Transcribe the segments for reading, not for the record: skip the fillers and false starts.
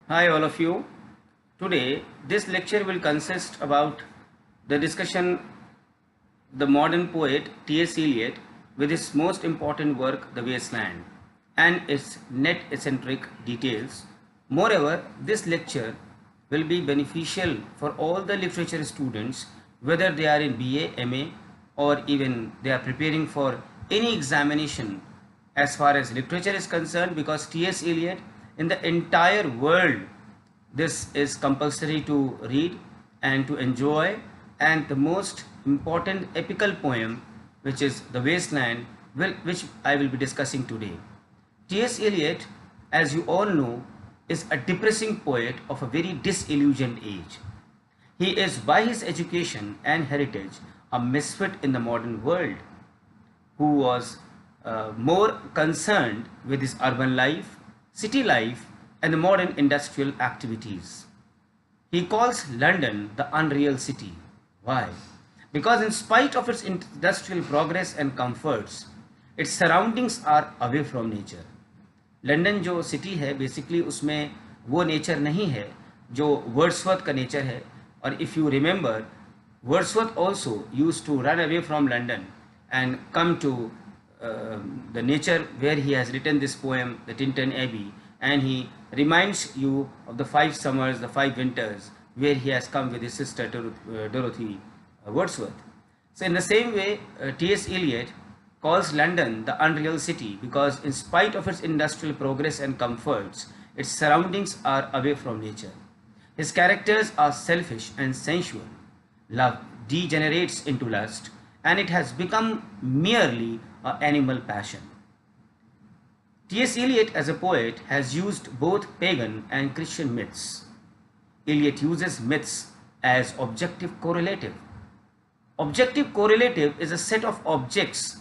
Hi all of you. Today this lecture will consist about the discussion the modern poet T.S. Eliot with his most important work The Wasteland and its net eccentric details. Moreover, this lecture will be beneficial for all the literature students whether they are in BA, MA or even they are preparing for any examination as far as literature is concerned, because T.S. Eliot in the entire world this is compulsory to read and to enjoy, and the most important epical poem, which is The Wasteland, which I will be discussing today. T.S. Eliot, as you all know, is a depressing poet of a very disillusioned age. He is by his education and heritage a misfit in the modern world, who was more concerned with his urban life, city life, and the modern industrial activities. He calls London the unreal city. Why? Because in spite of its industrial progress and comforts, its surroundings are away from nature. London जो city है basically उसमें वो nature नहीं है जो Wordsworth का nature है. और if you remember, Wordsworth also use to run away from London and come to the nature where he has written this poem, the Tinton Abbey, and he reminds you of the 5 summers, the 5 winters, where he has come with his sister Dorothy Wordsworth. So in the same way, T.S. Eliot calls London the unreal city because in spite of its industrial progress and comforts, its surroundings are away from nature. His characters are selfish and sensual. Love degenerates into lust, and it has become merely an animal passion. T.S. Eliot as a poet has used both pagan and Christian myths. Eliot uses myths as objective correlative. Objective correlative is a set of objects,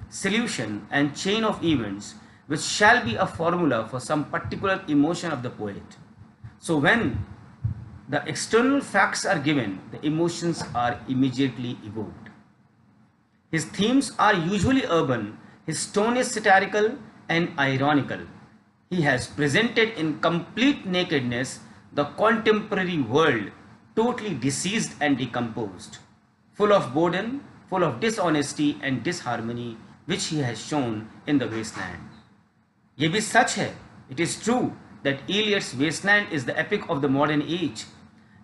solution and chain of events which shall be a formula for some particular emotion of the poet. So when the external facts are given, the emotions are immediately evoked. His themes are usually urban, his tone is satirical and ironical. He has presented in complete nakedness the contemporary world, totally diseased and decomposed, full of boredom, full of dishonesty and disharmony, which he has shown in The Wasteland. ये भी सच है. It is true that Eliot's Wasteland is the epic of the modern age,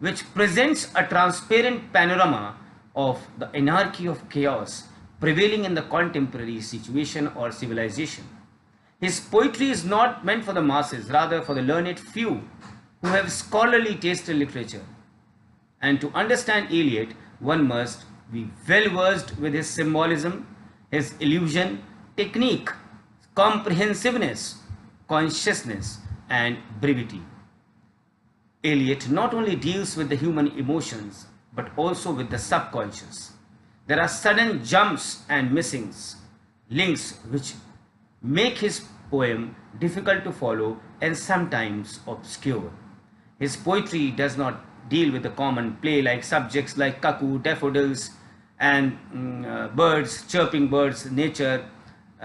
which presents a transparent panorama of the anarchy of chaos prevailing in the contemporary situation or civilization. His poetry is not meant for the masses, rather for the learned few who have scholarly taste in literature. And to understand Eliot, one must be well versed with his symbolism, his illusion, technique, comprehensiveness, consciousness, and brevity. Eliot not only deals with the human emotions, but also with the subconscious. There are sudden jumps and missings, links which make his poem difficult to follow and sometimes obscure. His poetry does not deal with the common play-like subjects like cuckoo, daffodils, and birds, chirping birds, nature,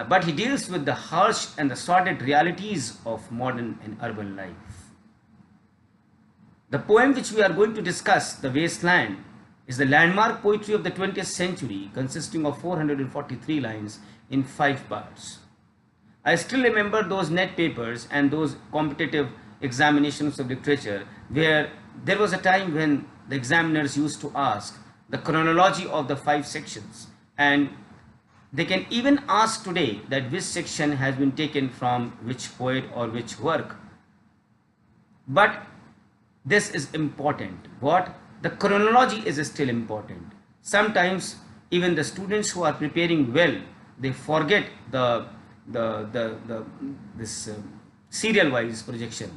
but he deals with the harsh and the sordid realities of modern and urban life. The poem which we are going to discuss, The Wasteland, is the landmark poetry of the 20th century, consisting of 443 lines in 5 parts. I still remember those NET papers and those competitive examinations of literature where there was a time when the examiners used to ask the chronology of the 5 sections, and they can even ask today that which section has been taken from which poet or which work. But this is important. What? The chronology is still important. Sometimes even the students who are preparing well, they forget this serial wise projection.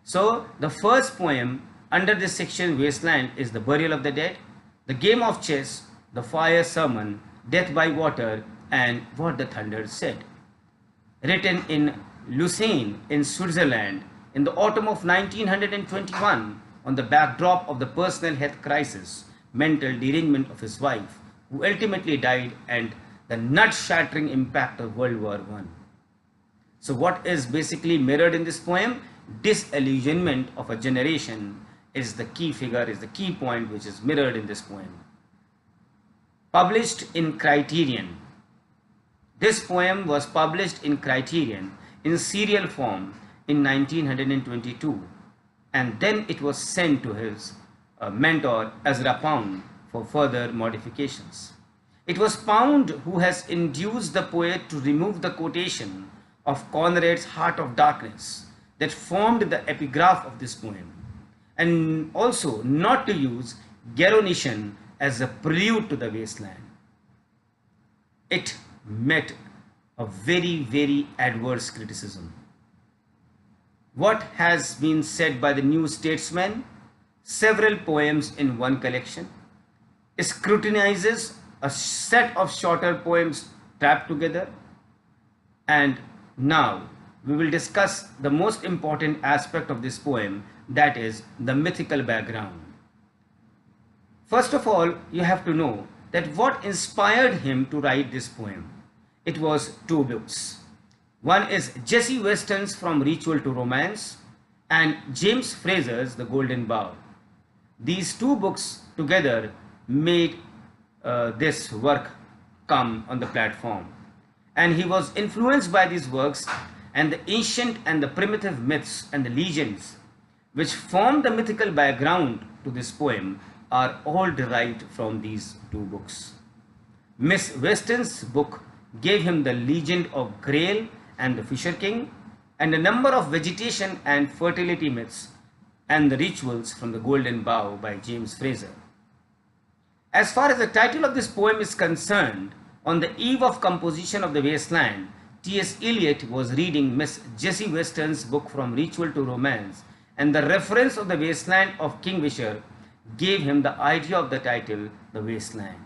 So the first poem under this section, Wasteland, is The Burial of the Dead, The Game of Chess, The Fire Sermon, Death by Water, and What the Thunder Said. Written in Lucerne in Switzerland in the autumn of 1921, on the backdrop of the personal health crisis, mental derangement of his wife, who ultimately died, and the nut-shattering impact of World War I. So what is basically mirrored in this poem? disillusionment of a generation is the key figure, is the key point which is mirrored in this poem. Published in Criterion. This poem was published in Criterion in serial form in 1922, and then it was sent to his mentor Ezra Pound for further modifications. It was Pound who has induced the poet to remove the quotation of Conrad's Heart of Darkness that formed the epigraph of this poem, and also not to use Geronician as a prelude to the wasteland. It met a very adverse criticism. What has been said by the New Statesman? Several poems in one collection, scrutinizes a set of shorter poems trapped together, and now we will discuss the most important aspect of this poem, that is the mythical background. First of all, you have to know that what inspired him to write this poem. It was two books. One is Jessie Weston's From Ritual to Romance and James Fraser's The Golden Bough. These two books together made this work come on the platform, and he was influenced by these works, and the ancient and the primitive myths and the legends which form the mythical background to this poem are all derived from these two books. Miss Weston's book gave him the legend of Grail and the Fisher King, and a number of vegetation and fertility myths and the rituals from the Golden Bough by James Fraser. As far as the title of this poem is concerned, on the eve of composition of the Wasteland, T.S. Eliot was reading Miss Jessie Weston's book From Ritual to Romance, and the reference of the wasteland of Kingfisher gave him the idea of the title, The Wasteland.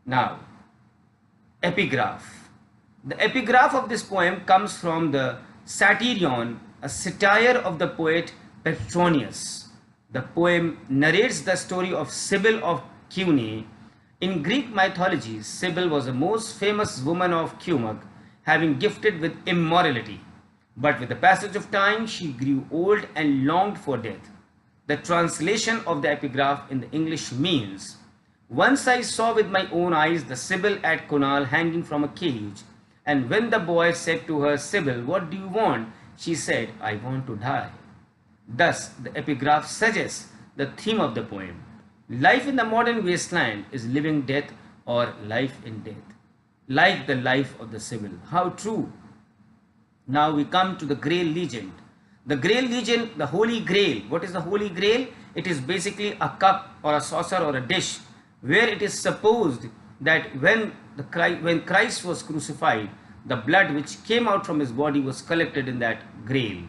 Now, epigraph. The epigraph of this poem comes from the Satyrion, a satire of the poet Petronius. The poem narrates the story of Sibyl of Cumae. In Greek mythology, Sibyl was the most famous woman of Cumae, having gifted with immorality. But with the passage of time, she grew old and longed for death. The translation of the epigraph in the English means, once I saw with my own eyes the Sibyl at Conal hanging from a cage, and when the boy said to her, Sibyl, what do you want? She said, I want to die. Thus, the epigraph suggests the theme of the poem. Life in the modern wasteland is living death or life in death, like the life of the Sibyl. How true! Now we come to the Grail legend. The Grail legend, the Holy Grail. What is the Holy Grail? It is basically a cup or a saucer or a dish where it is supposed that when Christ was crucified, the blood which came out from his body was collected in that grail.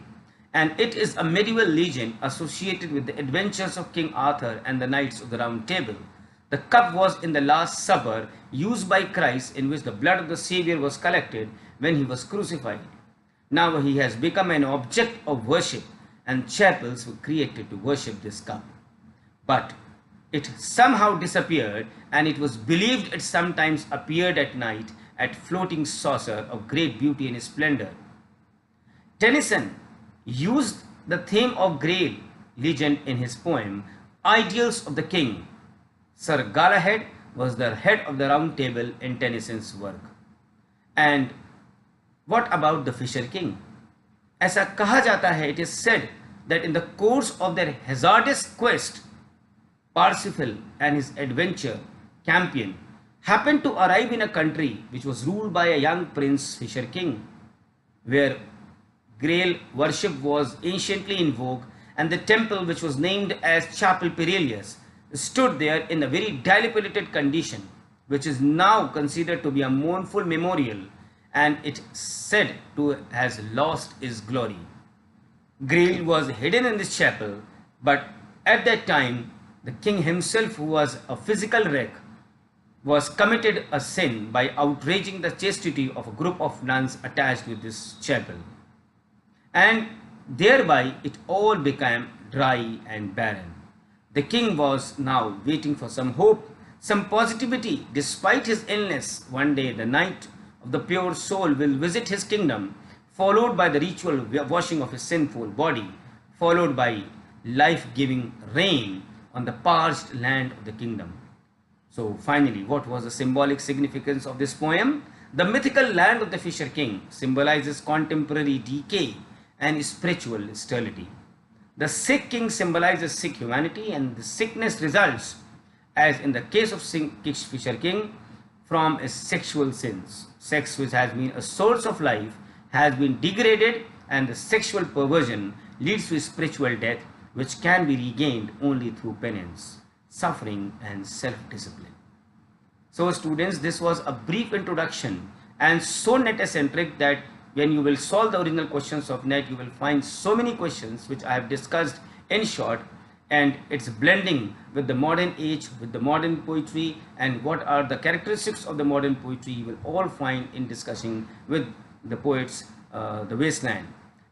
And it is a medieval legend associated with the adventures of King Arthur and the Knights of the Round Table. The cup was in the Last Supper used by Christ, in which the blood of the Savior was collected when he was crucified. Now he has become an object of worship, and chapels were created to worship this cup. But it somehow disappeared, and it was believed it sometimes appeared at night at floating saucer of great beauty and splendor. Tennyson used the theme of Grail legend in his poem Ideals of the King. Sir Galahad was the head of the Round Table in Tennyson's work. And what about the Fisher King? ऐसा कहा जाता है, it is said that in the course of their hazardous quest, Parsifal and his adventure Campion happened to arrive in a country which was ruled by a young prince, Fisher King, where Grail worship was anciently in vogue, and the temple, which was named as Chapel Perilous, stood there in a very dilapidated condition, which is now considered to be a mournful memorial, and it said to has lost its glory. Grail was hidden in this chapel, but at that time the king himself, who was a physical wreck, was committed a sin by outraging the chastity of a group of nuns attached with this chapel, and thereby it all became dry and barren. The king was now waiting for some hope, some positivity. Despite his illness, one day the Knight of the Pure Soul will visit his kingdom, followed by the ritual washing of his sinful body, followed by life-giving rain on the parched land of the kingdom. So finally, what was the symbolic significance of this poem? The mythical land of the Fisher King symbolizes contemporary decay and spiritual sterility. The sick king symbolizes sick humanity, and the sickness results, as in the case of Fisher King, from his sexual sins. Sex, which has been a source of life, has been degraded, and the sexual perversion leads to spiritual death, which can be regained only through penance, suffering, and self-discipline. So students, this was a brief introduction and so net-centric that when you will solve the original questions of net, you will find so many questions which I have discussed in short, and it's blending with the modern age, with the modern poetry, and what are the characteristics of the modern poetry you will all find in discussing with the poets, the wasteland.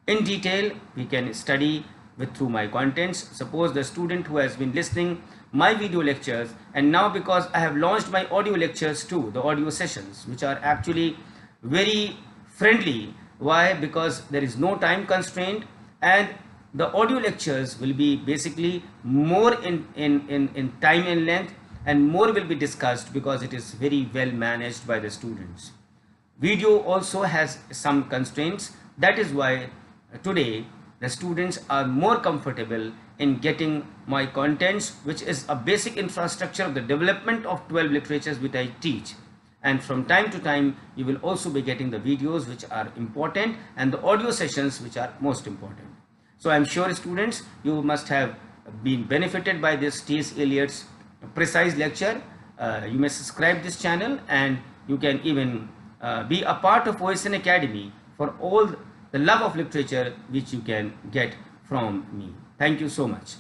In detail, we can study through my contents. Suppose the student who has been listening my video lectures, and now because I have launched my audio lectures too, the audio sessions, which are actually very friendly. Why? Because there is no time constraint, and the audio lectures will be basically more in time and length, and more will be discussed because it is very well managed by the students. Video also has some constraints. That is why today the students are more comfortable in getting my contents, which is a basic infrastructure of the development of 12 literatures which I teach. And from time to time, you will also be getting the videos which are important and the audio sessions which are most important. So I am sure students, you must have been benefited by this T.S. Eliot's precise lecture. You may subscribe this channel, and you can even be a part of OSN Academy for all the love of literature which you can get from me. Thank you so much.